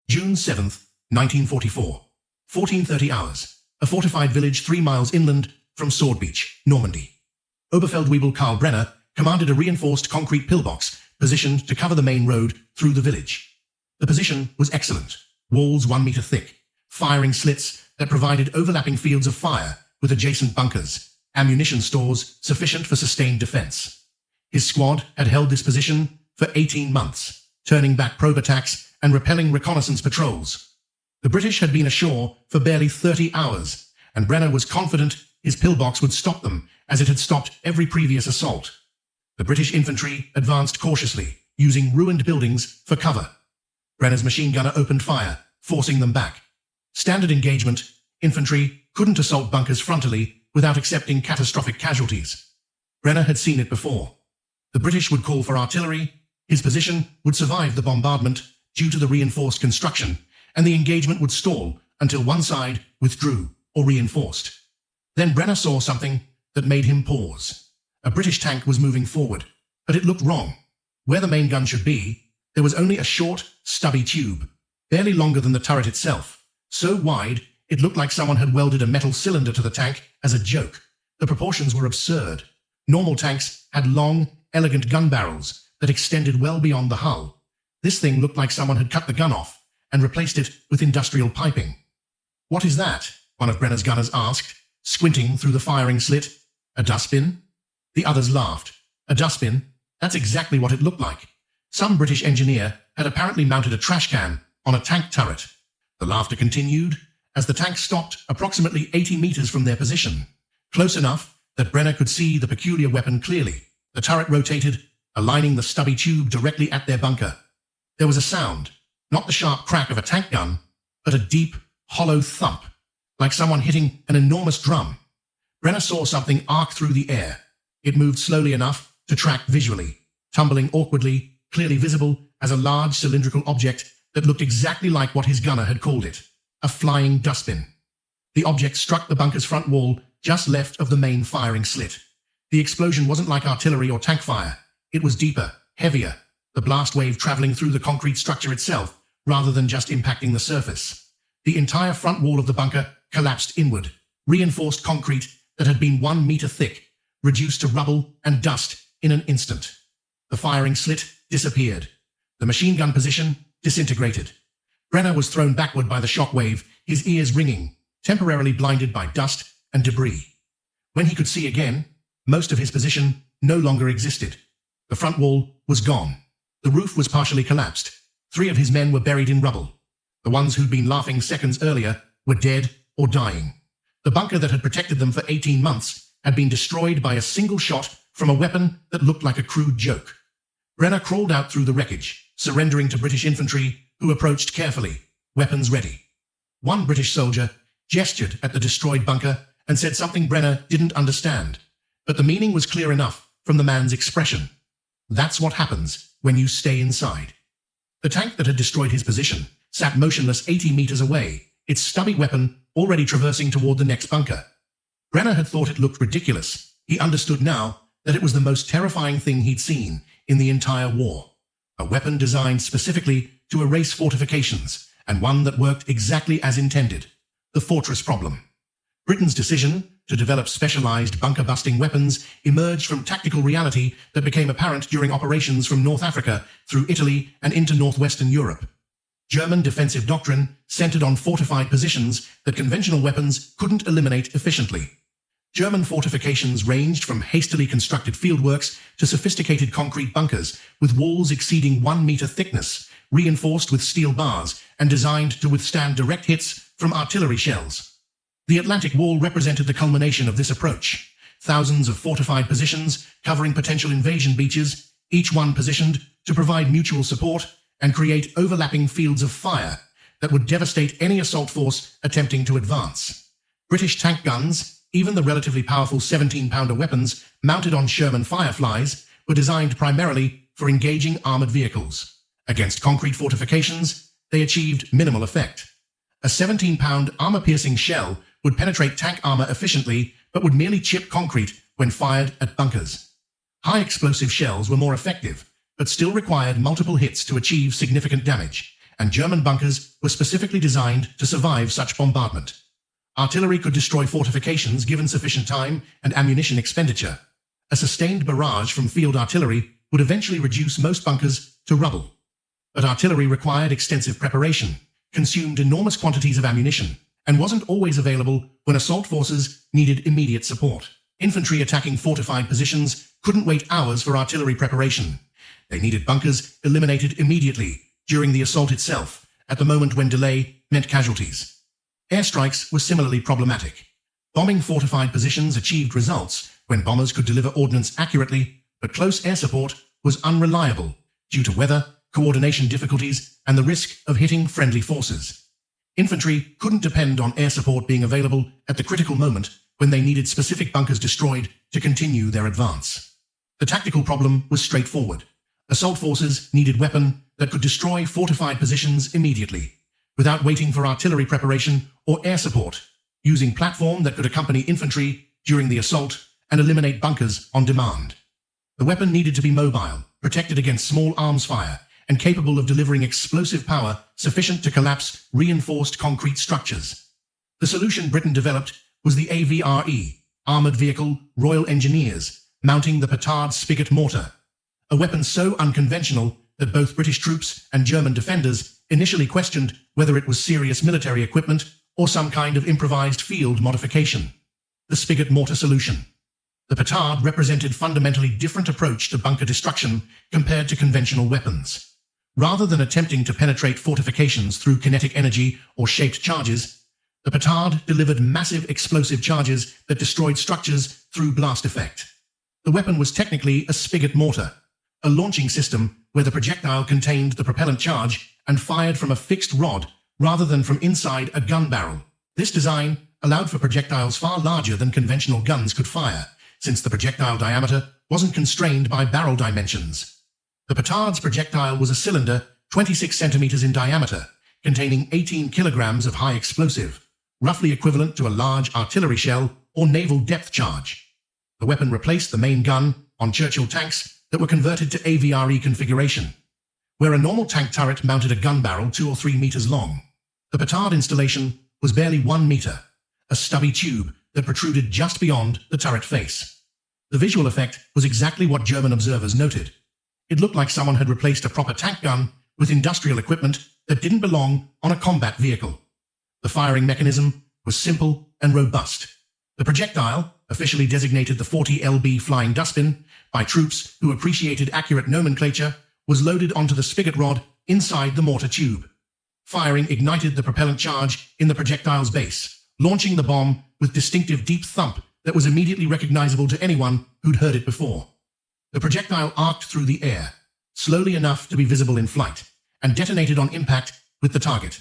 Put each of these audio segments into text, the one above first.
June 7th, 1944. 14:30 hours. A fortified village 3 miles inland from Sword Beach, Normandy. Oberfeldwebel Karl Brenner commanded a reinforced concrete pillbox positioned to cover the main road through the village. The position was excellent. Walls 1 meter thick, firing slits that provided overlapping fields of fire with adjacent bunkers, ammunition stores sufficient for sustained defense. His squad had held this position for 18 months, turning back probe attacks and repelling reconnaissance patrols. The British had been ashore for barely 30 hours, and Brenner was confident his pillbox would stop them as it had stopped every previous assault. The British infantry advanced cautiously, using ruined buildings for cover. Brenner's machine gunner opened fire, forcing them back. Standard engagement, infantry couldn't assault bunkers frontally without accepting catastrophic casualties. Brenner had seen it before. The British would call for artillery, his position would survive the bombardment due to the reinforced construction, and the engagement would stall until one side withdrew or reinforced. Then Brenner saw something that made him pause. A British tank was moving forward, but it looked wrong. Where the main gun should be, there was only a short, stubby tube, barely longer than the turret itself, so wide it looked like someone had welded a metal cylinder to the tank as a joke. The proportions were absurd. Normal tanks had long, elegant gun barrels that extended well beyond the hull. This thing looked like someone had cut the gun off and replaced it with industrial piping. "What is that?" one of Brenner's gunners asked, squinting through the firing slit. "A dustbin?" The others laughed. "A dustbin? That's exactly what it looked like." Some British engineer had apparently mounted a trash can on a tank turret. The laughter continued as the tank stopped approximately 80 meters from their position, close enough that Brenner could see the peculiar weapon clearly. The turret rotated, aligning the stubby tube directly at their bunker. There was a sound, not the sharp crack of a tank gun, but a deep, hollow thump, like someone hitting an enormous drum. Brenner saw something arc through the air. It moved slowly enough to track visually, tumbling awkwardly, clearly visible as a large cylindrical object that looked exactly like what his gunner had called it, a flying dustbin. The object struck the bunker's front wall just left of the main firing slit. The explosion wasn't like artillery or tank fire. It was deeper, heavier, the blast wave traveling through the concrete structure itself rather than just impacting the surface. The entire front wall of the bunker collapsed inward, reinforced concrete that had been 1 meter thick, reduced to rubble and dust in an instant. The firing slit disappeared. The machine gun position disintegrated. Brenner was thrown backward by the shock wave, his ears ringing, temporarily blinded by dust and debris. When he could see again, most of his position no longer existed. The front wall was gone. The roof was partially collapsed. 3 of his men were buried in rubble. The ones who'd been laughing seconds earlier were dead or dying. The bunker that had protected them for 18 months had been destroyed by a single shot from a weapon that looked like a crude joke. Brenner crawled out through the wreckage, surrendering to British infantry, who approached carefully, weapons ready. One British soldier gestured at the destroyed bunker and said something Brenner didn't understand, but the meaning was clear enough from the man's expression. That's what happens when you stay inside. The tank that had destroyed his position sat motionless 80 meters away, its stubby weapon already traversing toward the next bunker. Brenner had thought it looked ridiculous. He understood now that it was the most terrifying thing he'd seen in the entire war. A weapon designed specifically to erase fortifications, and one that worked exactly as intended. The fortress problem. Britain's decision to develop specialized bunker-busting weapons emerged from tactical reality that became apparent during operations from North Africa through Italy and into northwestern Europe. German defensive doctrine centered on fortified positions that conventional weapons couldn't eliminate efficiently. German fortifications ranged from hastily constructed fieldworks to sophisticated concrete bunkers with walls exceeding 1 meter thickness, reinforced with steel bars and designed to withstand direct hits from artillery shells. The Atlantic Wall represented the culmination of this approach. Thousands of fortified positions covering potential invasion beaches, each one positioned to provide mutual support and create overlapping fields of fire that would devastate any assault force attempting to advance. British tank guns, even the relatively powerful 17-pounder weapons mounted on Sherman Fireflies, were designed primarily for engaging armored vehicles. Against concrete fortifications, they achieved minimal effect. A 17-pound armor-piercing shell would penetrate tank armor efficiently, but would merely chip concrete when fired at bunkers. High-explosive shells were more effective, but still required multiple hits to achieve significant damage, and German bunkers were specifically designed to survive such bombardment. Artillery could destroy fortifications given sufficient time and ammunition expenditure. A sustained barrage from field artillery would eventually reduce most bunkers to rubble. But artillery required extensive preparation, consumed enormous quantities of ammunition, and wasn't always available when assault forces needed immediate support. Infantry attacking fortified positions couldn't wait hours for artillery preparation. They needed bunkers eliminated immediately during the assault itself, at the moment when delay meant casualties. Airstrikes were similarly problematic. Bombing fortified positions achieved results when bombers could deliver ordnance accurately, but close air support was unreliable due to weather, coordination difficulties, and the risk of hitting friendly forces. Infantry couldn't depend on air support being available at the critical moment when they needed specific bunkers destroyed to continue their advance. The tactical problem was straightforward. Assault forces needed weapons that could destroy fortified positions immediately, without waiting for artillery preparation or air support, using platform that could accompany infantry during the assault and eliminate bunkers on demand. The weapon needed to be mobile, protected against small arms fire, and capable of delivering explosive power sufficient to collapse reinforced concrete structures. The solution Britain developed was the AVRE, Armoured Vehicle Royal Engineers, mounting the petard spigot mortar, a weapon so unconventional that both British troops and German defenders initially questioned whether it was serious military equipment or some kind of improvised field modification. The spigot mortar solution. The petard represented fundamentally different approach to bunker destruction compared to conventional weapons. Rather than attempting to penetrate fortifications through kinetic energy or shaped charges, the petard delivered massive explosive charges that destroyed structures through blast effect. The weapon was technically a spigot mortar, a launching system where the projectile contained the propellant charge and fired from a fixed rod rather than from inside a gun barrel. This design allowed for projectiles far larger than conventional guns could fire, since the projectile diameter wasn't constrained by barrel dimensions. The petard's projectile was a cylinder 26 centimeters in diameter, containing 18 kilograms of high explosive, roughly equivalent to a large artillery shell or naval depth charge. The weapon replaced the main gun on Churchill tanks that were converted to AVRE configuration, where a normal tank turret mounted a gun barrel 2 or 3 meters long. The petard installation was barely 1 meter, a stubby tube that protruded just beyond the turret face. The visual effect was exactly what German observers noted. It looked like someone had replaced a proper tank gun with industrial equipment that didn't belong on a combat vehicle. The firing mechanism was simple and robust. The projectile, officially designated the 40 lb Flying Dustbin by troops who appreciated accurate nomenclature, was loaded onto the spigot rod inside the mortar tube. Firing ignited the propellant charge in the projectile's base, launching the bomb with distinctive deep thump that was immediately recognizable to anyone who'd heard it before. The projectile arced through the air, slowly enough to be visible in flight, and detonated on impact with the target.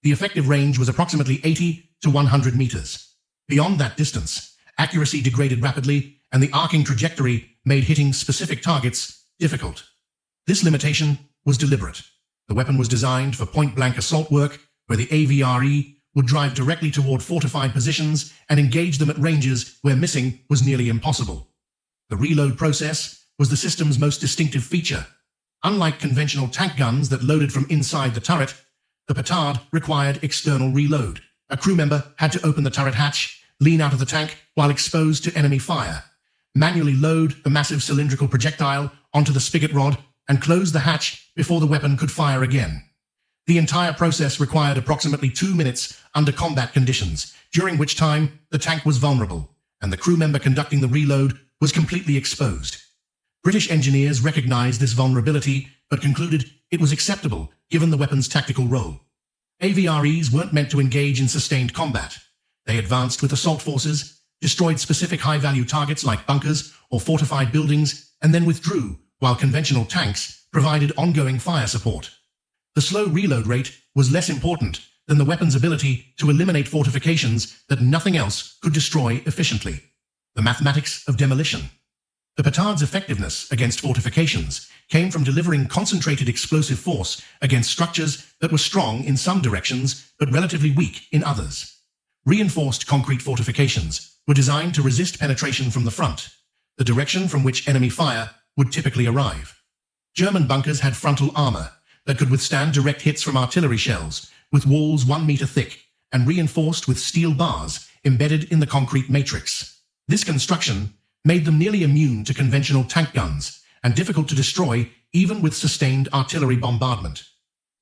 The effective range was approximately 80 to 100 meters. Beyond that distance, accuracy degraded rapidly, and the arcing trajectory made hitting specific targets difficult. This limitation was deliberate. The weapon was designed for point-blank assault work, where the AVRE would drive directly toward fortified positions and engage them at ranges where missing was nearly impossible. The reload process was the system's most distinctive feature. Unlike conventional tank guns that loaded from inside the turret, the petard required external reload. A crew member had to open the turret hatch, lean out of the tank while exposed to enemy fire, manually load the massive cylindrical projectile onto the spigot rod, and close the hatch before the weapon could fire again. The entire process required approximately 2 minutes under combat conditions, during which time the tank was vulnerable, and the crew member conducting the reload was completely exposed. British engineers recognized this vulnerability, but concluded it was acceptable given the weapon's tactical role. AVREs weren't meant to engage in sustained combat. They advanced with assault forces, destroyed specific high-value targets like bunkers or fortified buildings, and then withdrew, while conventional tanks provided ongoing fire support. The slow reload rate was less important than the weapon's ability to eliminate fortifications that nothing else could destroy efficiently. The mathematics of demolition. The petard's effectiveness against fortifications came from delivering concentrated explosive force against structures that were strong in some directions but relatively weak in others. Reinforced concrete fortifications were designed to resist penetration from the front, the direction from which enemy fire would typically arrive. German bunkers had frontal armor that could withstand direct hits from artillery shells, with walls 1 meter thick and reinforced with steel bars embedded in the concrete matrix. This construction made them nearly immune to conventional tank guns and difficult to destroy even with sustained artillery bombardment.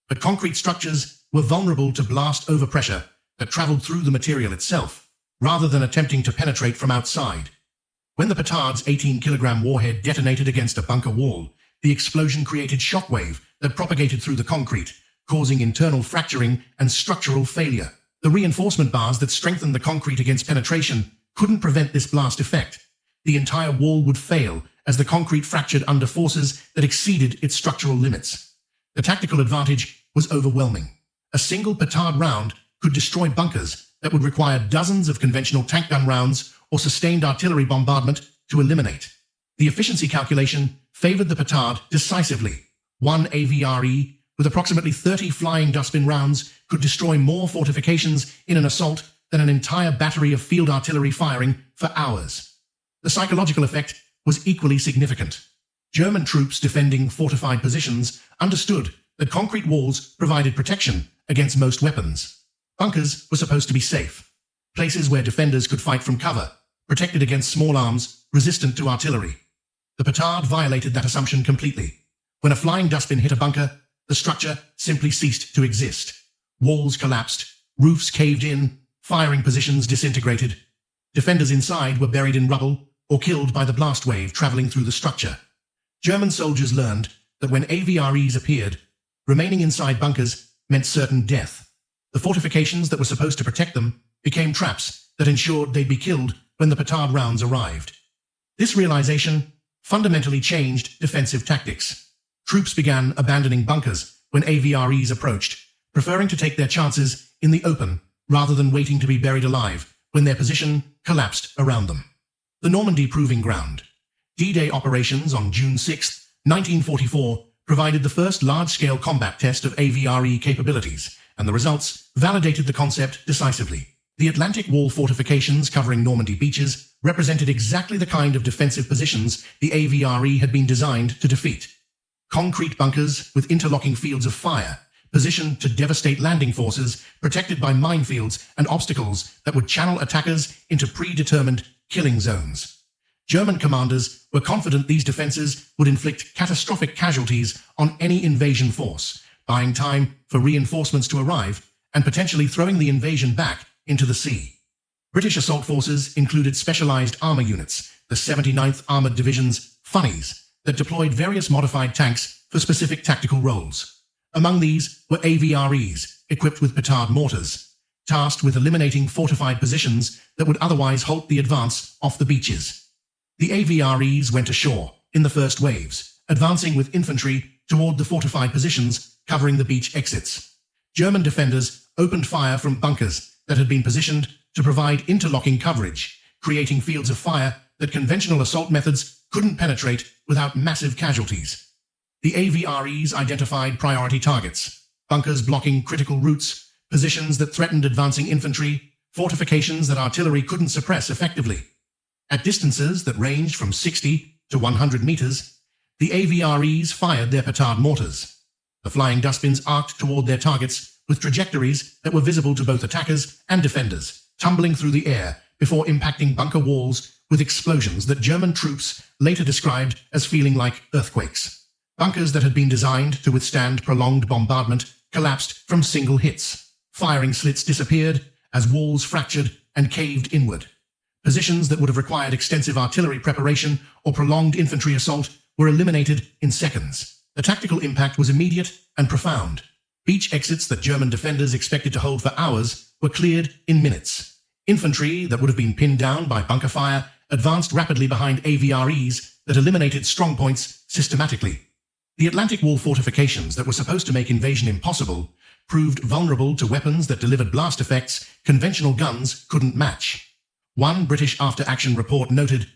But concrete structures were vulnerable to blast overpressure that traveled through the material itself, rather than attempting to penetrate from outside. When the petard's 18-kilogram warhead detonated against a bunker wall, the explosion created shockwave that propagated through the concrete, causing internal fracturing and structural failure. The reinforcement bars that strengthened the concrete against penetration couldn't prevent this blast effect. The entire wall would fail as the concrete fractured under forces that exceeded its structural limits. The tactical advantage was overwhelming. A single petard round could destroy bunkers that would require dozens of conventional tank gun rounds or sustained artillery bombardment to eliminate. The efficiency calculation favored the petard decisively. One AVRE with approximately 30 flying Dustbin rounds could destroy more fortifications in an assault than an entire battery of field artillery firing for hours. The psychological effect was equally significant. German troops defending fortified positions understood that concrete walls provided protection against most weapons. Bunkers were supposed to be safe, places where defenders could fight from cover, protected against small arms resistant to artillery. The petard violated that assumption completely. When a flying Dustbin hit a bunker, the structure simply ceased to exist. Walls collapsed, roofs caved in, firing positions disintegrated. Defenders inside were buried in rubble or killed by the blast wave traveling through the structure. German soldiers learned that when AVREs appeared, remaining inside bunkers meant certain death. The fortifications that were supposed to protect them became traps that ensured they'd be killed when the petard rounds arrived. This realization fundamentally changed defensive tactics. Troops began abandoning bunkers when AVREs approached, preferring to take their chances in the open rather than waiting to be buried alive when their position collapsed around them. The Normandy Proving Ground. D-Day operations on June 6, 1944 provided the first large-scale combat test of AVRE capabilities, and the results validated the concept decisively. The Atlantic Wall fortifications covering Normandy beaches represented exactly the kind of defensive positions the AVRE had been designed to defeat. Concrete bunkers with interlocking fields of fire, positioned to devastate landing forces, protected by minefields and obstacles that would channel attackers into predetermined killing zones. German commanders were confident these defenses would inflict catastrophic casualties on any invasion force, buying time for reinforcements to arrive and potentially throwing the invasion back into the sea. British assault forces included specialized armor units, the 79th Armoured Division's Funnies, that deployed various modified tanks for specific tactical roles. Among these were AVREs, equipped with petard mortars, tasked with eliminating fortified positions that would otherwise halt the advance off the beaches. The AVREs went ashore in the first waves, advancing with infantry toward the fortified positions covering the beach exits. German defenders opened fire from bunkers that had been positioned to provide interlocking coverage, creating fields of fire that conventional assault methods couldn't penetrate without massive casualties. The AVREs identified priority targets, bunkers blocking critical routes, positions that threatened advancing infantry, fortifications that artillery couldn't suppress effectively. At distances that ranged from 60 to 100 meters, the AVREs fired their petard mortars. The flying Dustbins arced toward their targets with trajectories that were visible to both attackers and defenders, tumbling through the air before impacting bunker walls with explosions that German troops later described as feeling like earthquakes. Bunkers that had been designed to withstand prolonged bombardment collapsed from single hits. Firing slits disappeared as walls fractured and caved inward. Positions that would have required extensive artillery preparation or prolonged infantry assault were eliminated in seconds. The tactical impact was immediate and profound. Beach exits that German defenders expected to hold for hours were cleared in minutes. Infantry that would have been pinned down by bunker fire advanced rapidly behind AVREs that eliminated strongpoints systematically. The Atlantic Wall fortifications that were supposed to make invasion impossible proved vulnerable to weapons that delivered blast effects conventional guns couldn't match. One British after-action report noted,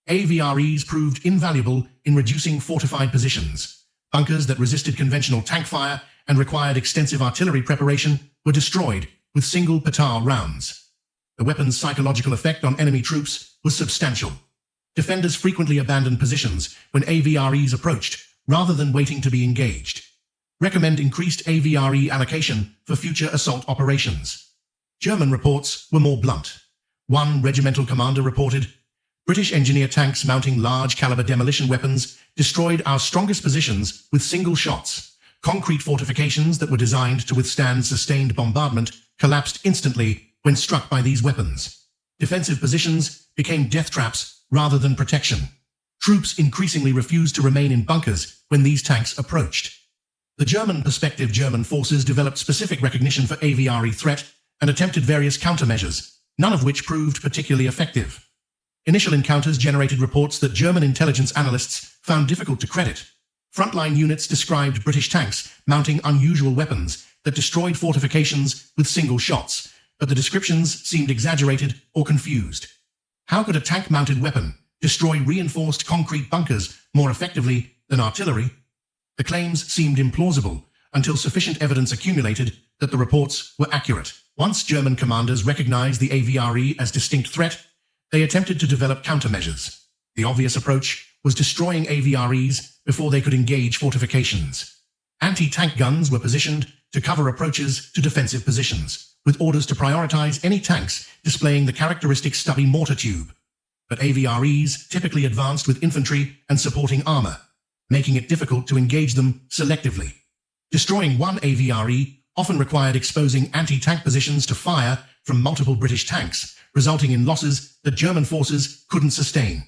AVREs proved invaluable in reducing fortified positions. Bunkers that resisted conventional tank fire and required extensive artillery preparation were destroyed with single petard rounds. The weapon's psychological effect on enemy troops was substantial. Defenders frequently abandoned positions when AVREs approached, rather than waiting to be engaged. recommend increased AVRE allocation for future assault operations. German reports were more blunt. One regimental commander reported, British engineer tanks mounting large-caliber demolition weapons destroyed our strongest positions with single shots. Concrete fortifications that were designed to withstand sustained bombardment collapsed instantly when struck by these weapons. Defensive positions became death traps rather than protection. Troops increasingly refused to remain in bunkers when these tanks approached. The German forces developed specific recognition for AVRE threat and attempted various countermeasures, none of which proved particularly effective. Initial encounters generated reports that German intelligence analysts found difficult to credit. Frontline units described British tanks mounting unusual weapons that destroyed fortifications with single shots, but the descriptions seemed exaggerated or confused. How could a tank-mounted weapon destroy reinforced concrete bunkers more effectively than artillery? The claims seemed implausible until sufficient evidence accumulated that the reports were accurate. Once German commanders recognized the AVRE as distinct threat, they attempted to develop countermeasures. The obvious approach was destroying AVREs before they could engage fortifications. Anti-tank guns were positioned to cover approaches to defensive positions, with orders to prioritize any tanks displaying the characteristic stubby mortar tube. But AVREs typically advanced with infantry and supporting armor, making it difficult to engage them selectively. Destroying one AVRE often required exposing anti-tank positions to fire from multiple British tanks, resulting in losses that German forces couldn't sustain.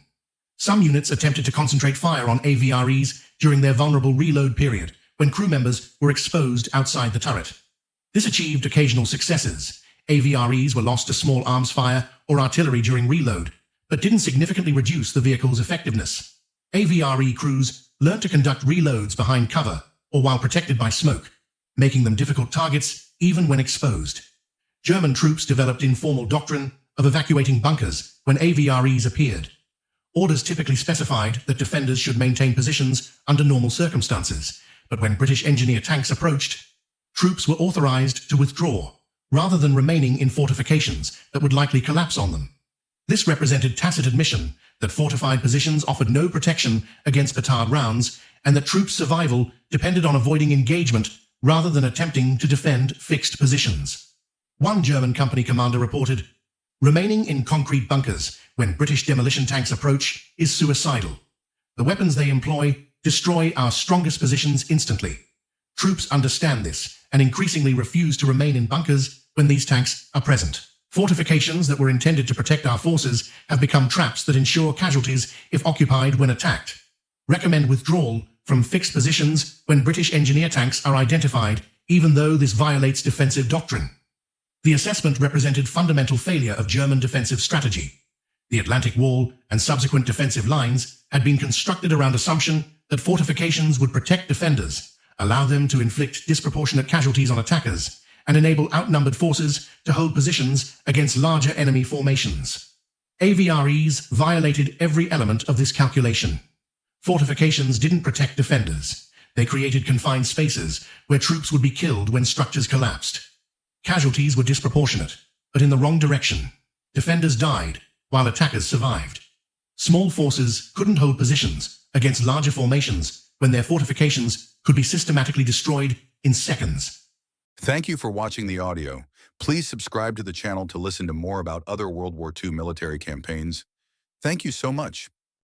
Some units attempted to concentrate fire on AVREs during their vulnerable reload period, when crew members were exposed outside the turret. This achieved occasional successes. AVREs were lost to small arms fire or artillery during reload, but didn't significantly reduce the vehicle's effectiveness. AVRE crews learned to conduct reloads behind cover or while protected by smoke, making them difficult targets even when exposed. German troops developed informal doctrine of evacuating bunkers when AVREs appeared. Orders typically specified that defenders should maintain positions under normal circumstances, but when British engineer tanks approached, troops were authorized to withdraw, rather than remaining in fortifications that would likely collapse on them. This represented tacit admission that fortified positions offered no protection against petard rounds, and that troops' survival depended on avoiding engagement rather than attempting to defend fixed positions. One German company commander reported, remaining in concrete bunkers when British demolition tanks approach is suicidal. The weapons they employ destroy our strongest positions instantly. Troops understand this and increasingly refuse to remain in bunkers when these tanks are present. Fortifications that were intended to protect our forces have become traps that ensure casualties if occupied when attacked. Recommend withdrawal from fixed positions when British engineer tanks are identified, even though this violates defensive doctrine. The assessment represented fundamental failure of German defensive strategy. The Atlantic Wall and subsequent defensive lines had been constructed around assumption that fortifications would protect defenders, allow them to inflict disproportionate casualties on attackers, and enable outnumbered forces to hold positions against larger enemy formations. AVREs violated every element of this calculation. Fortifications didn't protect defenders. They created confined spaces where troops would be killed when structures collapsed. Casualties were disproportionate, but in the wrong direction. Defenders died, while attackers survived. Small forces couldn't hold positions against larger formations when their fortifications could be systematically destroyed in seconds. Thank you for watching the audio. Please subscribe to the channel to listen to more about other World War II military campaigns. Thank you so much.